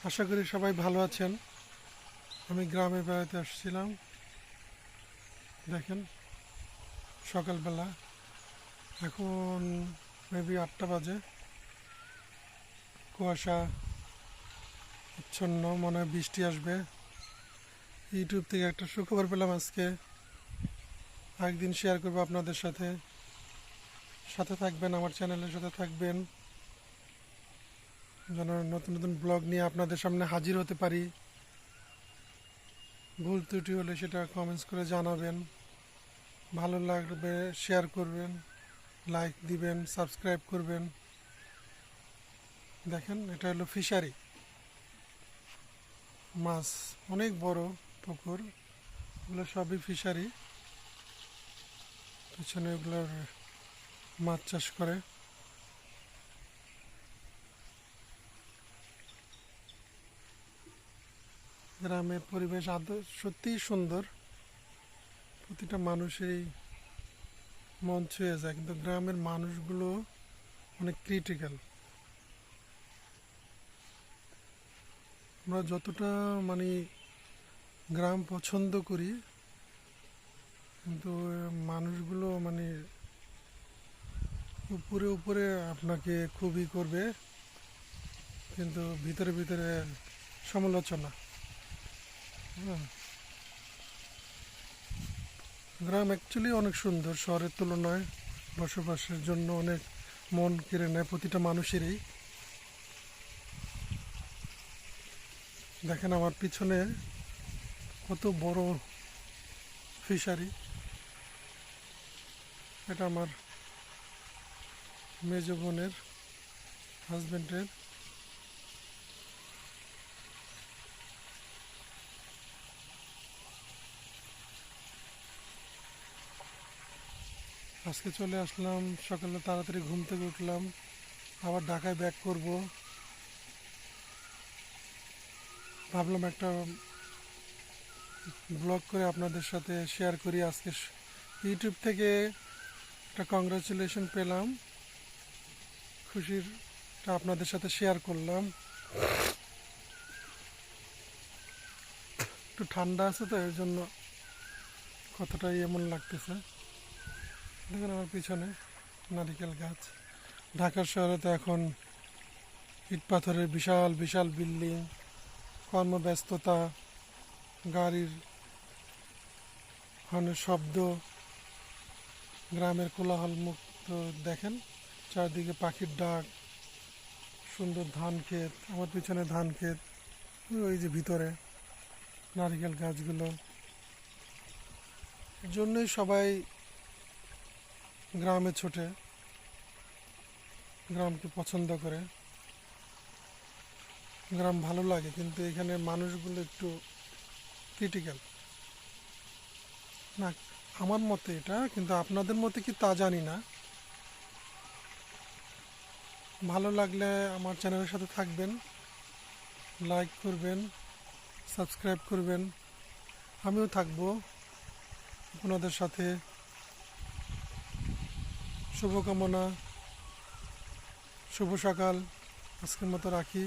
আশা করি সবাই ভালো আছেন। আমি গ্রামে বেড়াতে আসছিলাম। দেখেন সকালবেলা, এখন মেবি 8টা বাজে। কুয়াশা আচ্ছন্ন, মনে হয় বৃষ্টি আসবে। ইউটিউব থেকে একটা সুখবর পেলাম আজকে, একদিন শেয়ার করবো আপনাদের সাথে। সাথে থাকবেন, আমার চ্যানেলের সাথে থাকবেন, যেন নতুন নতুন ব্লগ নিয়ে আপনাদের সামনে হাজির হতে পারি। ভুল ত্রুটি হলে সেটা কমেন্টস করে জানাবেন। ভালো লাগবে শেয়ার করবেন, লাইক দিবেন, সাবস্ক্রাইব করবেন। দেখেন এটা হলো ফিশারি, মাছ অনেক বড় পুকুর, এগুলো সবই ফিশারি। পিছনে এগুলোর মাছ চাষ করে। গ্রামের পরিবেশ সত্যিই সুন্দর, প্রতিটা মানুষেরই মন ছুঁয়ে যায়, কিন্তু গ্রামের মানুষগুলো অনেক ক্রিটিক্যাল। আমরা যতটা মানে গ্রাম পছন্দ করি, কিন্তু মানুষগুলো মানে উপরে উপরে আপনাকে খুবই করবে, কিন্তু ভিতরে ভিতরে সমালোচনা। হ্যাঁ, গ্রাম অ্যাকচুয়ালি অনেক সুন্দর, শহরের তুলনায় বসবাসের জন্য অনেক মন কেড়ে নেয় প্রতিটা মানুষেরই। দেখেন আমার পিছনে কত বড় ফিশারি, এটা আমার মেজ বোনের হাজব্যান্ডের। আজকে চলে আসলাম, সকালে তাড়াতাড়ি ঘুম থেকে উঠলাম, আবার ঢাকায় ব্যাক করব। ভাবলাম একটা ব্লগ করে আপনাদের সাথে শেয়ার করি। আজকে ইউটিউব থেকে একটা কংগ্রাচুলেশন পেলাম, খুশিরটা আপনাদের সাথে শেয়ার করলাম। একটু ঠান্ডা আছে তো, এর জন্য কতটাই এমন লাগতেছে। দেখুন আমার পিছনে নারিকেল গাছ। ঢাকা শহরে তো এখন ইট পাথরের বিশাল বিশাল বিল্ডিং, কর্মব্যস্ততা, গাড়ির হর্নের শব্দ, গ্রামের কোলাহল মুক্ত। দেখেন চারদিকে পাখির ডাক, সুন্দর ধান ক্ষেত, আমার পিছনে ধান ক্ষেত, ওই যে ভিতরে নারিকেল গাছগুলো। এর জন্যই সবাই গ্রামে ছোটে, গ্রামকে পছন্দ করে। গ্রাম ভালো লাগে, কিন্তু এখানে মানুষগুলো একটু ক্রিটিক্যাল না, আমার মতে এটা, কিন্তু আপনাদের মতে কি তা জানি না। ভালো লাগলে আমার চ্যানেলের সাথে থাকবেন, লাইক করবেন, সাবস্ক্রাইব করবেন। আমিও থাকবো আপনাদের সাথে। শুভকামনা, শুভ সকাল। আজকের মতো রাখি।